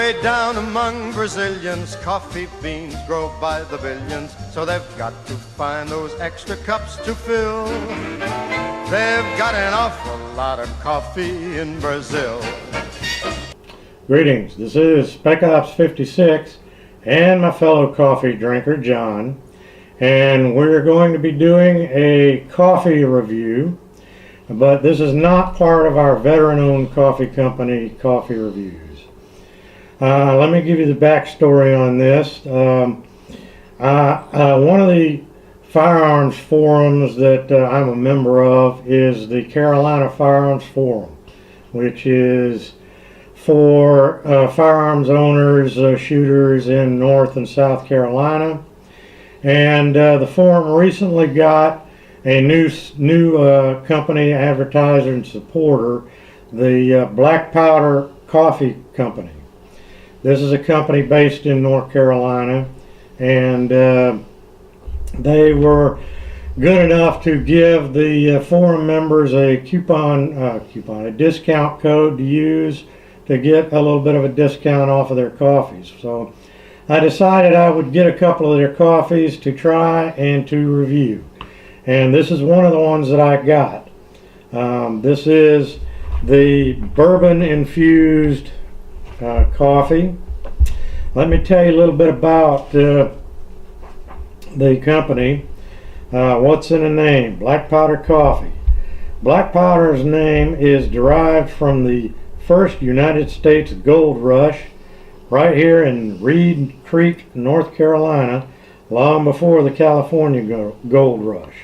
Way down among Brazilians, coffee beans grow by the billions, so they've got to find those extra cups to fill. They've got an awful lot of coffee in Brazil. Greetings, this is Spec Ops 56 and my fellow coffee drinker John, and we're going to be doing a coffee review, but this is not part of our veteran-owned coffee company coffee reviews. Let me give you the backstory on this. One of the firearms forums that I'm a member of is the Carolina Firearms Forum, which is for firearms owners, shooters in North and South Carolina. And the forum recently got a new company, advertiser, and supporter, the Black Powder Coffee Company. This is a company based in North Carolina, and they were good enough to give the forum members a a discount code to use to get a little bit of a discount off of their coffees. So I decided I would get a couple of their coffees to try and to review. And this is one of the ones that I got. This is the Bourbon Infused coffee. Let me tell you a little bit about the company. What's in the name? Black Powder Coffee. Black Powder's name is derived from the first United States gold rush right here in Reed Creek, North Carolina, long before the California gold rush,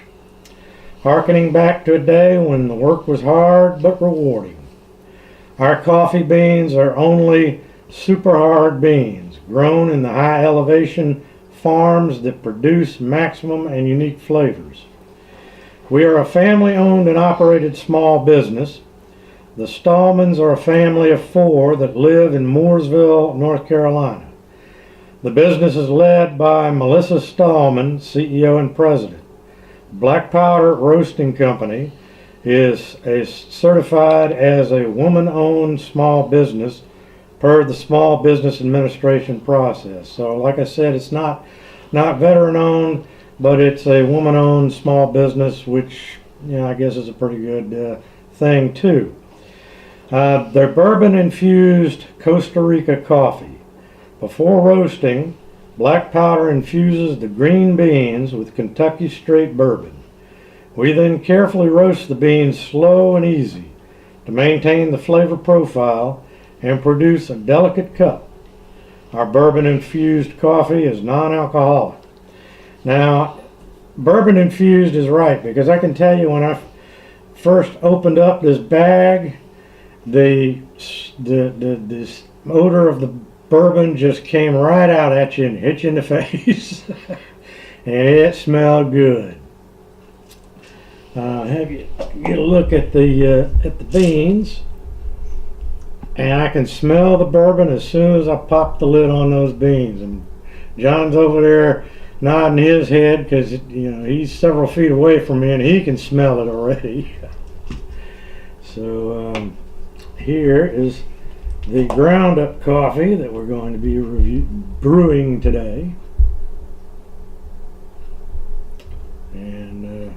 harkening back to a day when the work was hard but rewarding. Our coffee beans are only super hard beans grown in the high elevation farms that produce maximum and unique flavors. We are a family owned and operated small business. The Stallmans are a family of 4 that live in Mooresville, North Carolina. The business is led by Melissa Stallman, CEO and president. Black Powder Roasting Company is certified as a woman-owned small business per the Small Business Administration process. So like I said, it's not veteran-owned, but it's a woman-owned small business, which I guess is a pretty good thing too. Their bourbon-infused Costa Rica coffee. Before roasting, Black Powder infuses the green beans with Kentucky straight bourbon. We then carefully roast the beans slow and easy to maintain the flavor profile and produce a delicate cup. Our bourbon-infused coffee is non-alcoholic. Now, bourbon-infused is right, because I can tell you when I first opened up this bag, this odor of the bourbon just came right out at you and hit you in the face. And it smelled good. Have you get a look at the beans, and I can smell the bourbon as soon as I pop the lid on those beans. And John's over there nodding his head because he's several feet away from me and he can smell it already. So here is the ground up coffee that we're going to be brewing today. And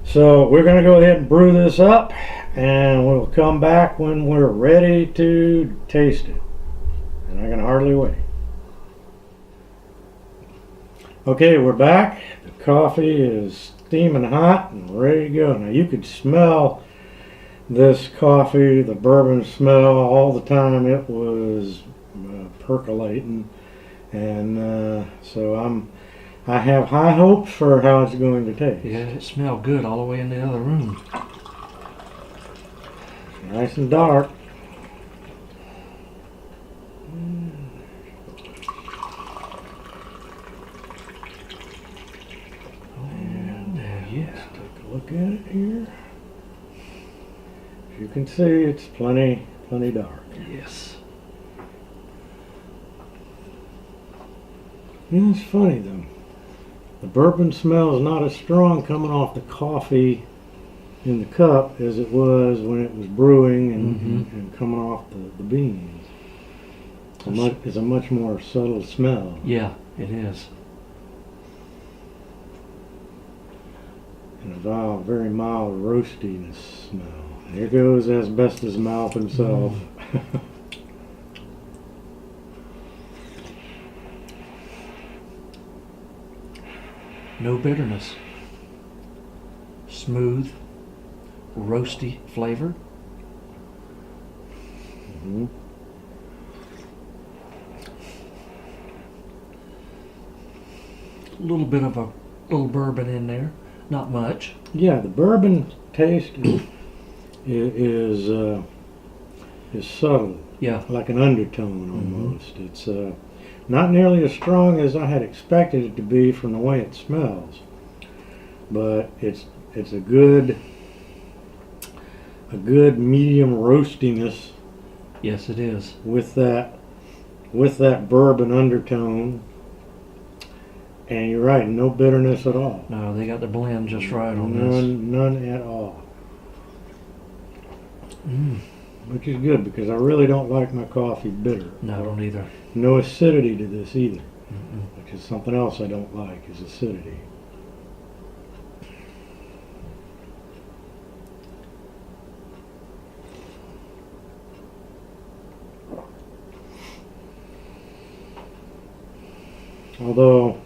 so we're going to go ahead and brew this up, and we'll come back when we're ready to taste it. And I can hardly wait. Okay, we're back. The coffee is steaming hot and ready to go. Now you could smell this coffee, the bourbon smell, all the time. It was percolating, and so I have high hopes for how it's going to taste. Yeah, it smelled good all the way in the other room. It's nice and dark. And yes, take a look at it here. As you can see, it's plenty dark. Yes. Yeah, it's funny though. The bourbon smell is not as strong coming off the coffee in the cup as it was when it was brewing and coming off the beans. It's a much more subtle smell. Yeah, it is. And a very mild roastiness smell. Here goes Asbestos Mouth himself. No bitterness. Smooth, roasty flavor. Mm-hmm. A little bit of a little bourbon in there. Not much. Yeah, the bourbon taste is subtle. Yeah. Like an undertone almost. It's not nearly as strong as I had expected it to be from the way it smells, but it's a good medium roastiness. Yes, it is. With that bourbon undertone, and you're right, no bitterness at all. No, they got the blend just right on this. None at all. Which is good because I really don't like my coffee bitter. No, I don't either. No acidity to this either, which is something else I don't like, is acidity. Although,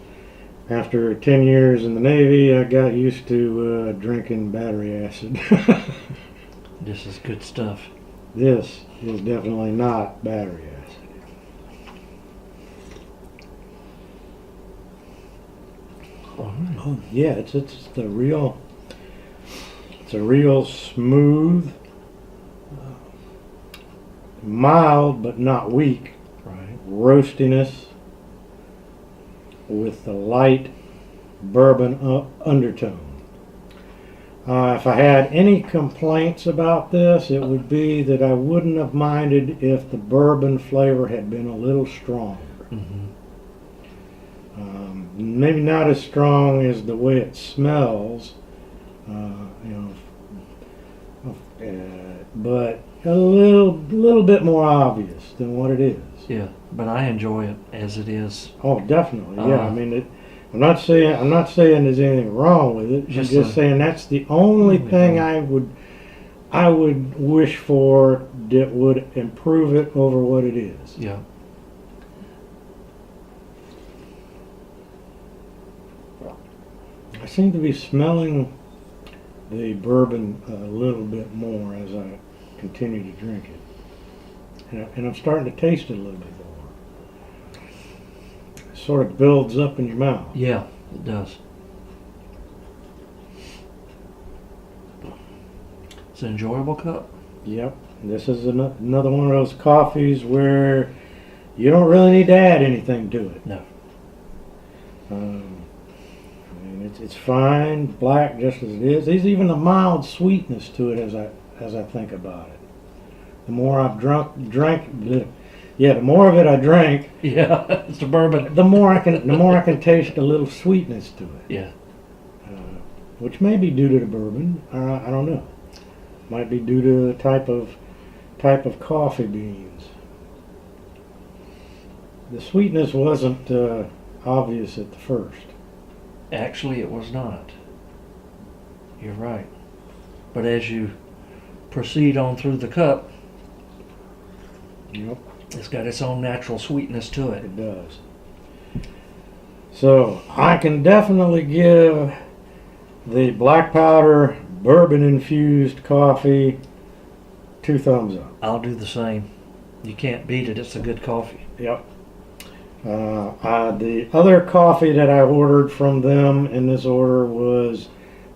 after 10 years in the Navy, I got used to drinking battery acid. This is good stuff. This is definitely not battery acid. Oh yeah, it's a real smooth, mild but not weak, Right. roastiness with the light bourbon undertone. If I had any complaints about this, it would be that I wouldn't have minded if the bourbon flavor had been a little stronger. Maybe not as strong as the way it smells, but a little bit more obvious than what it is. Yeah, but I enjoy it as it is. Oh, definitely. Yeah, I mean, I'm not saying there's anything wrong with it. I'm just saying that's the only thing I would wish for that would improve it over what it is. Yeah. I seem to be smelling the bourbon a little bit more as I continue to drink it, and I'm starting to taste it a little bit more. It sort of builds up in your mouth. Yeah, it does. It's an enjoyable cup. Yep. This is another one of those coffees where you don't really need to add anything to it. No. It's fine, black just as it is. There's even a mild sweetness to it as I think about it. The more I've the more of it I drank. Yeah, it's the bourbon. The more I can taste a little sweetness to it. Yeah. Which may be due to the bourbon. I don't know. Might be due to the type of coffee beans. The sweetness wasn't obvious at the first. Actually, it was not. You're right. But as you proceed on through the cup, Yep. It's got its own natural sweetness to it. It does. So I can definitely give the black powder bourbon infused coffee 2 thumbs up. I'll do the same. You can't beat it. It's a good coffee. Yep. The other coffee that I ordered from them in this order was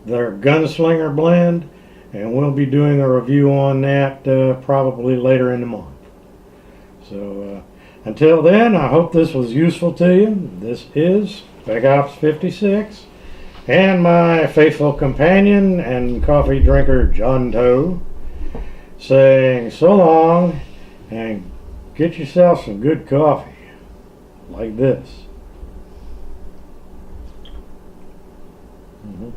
their Gunslinger blend, and we'll be doing a review on that probably later in the month. So until then, I hope this was useful to you. This is Big Ops 56 and my faithful companion and coffee drinker John Doe saying so long and get yourself some good coffee like this. Mm-hmm.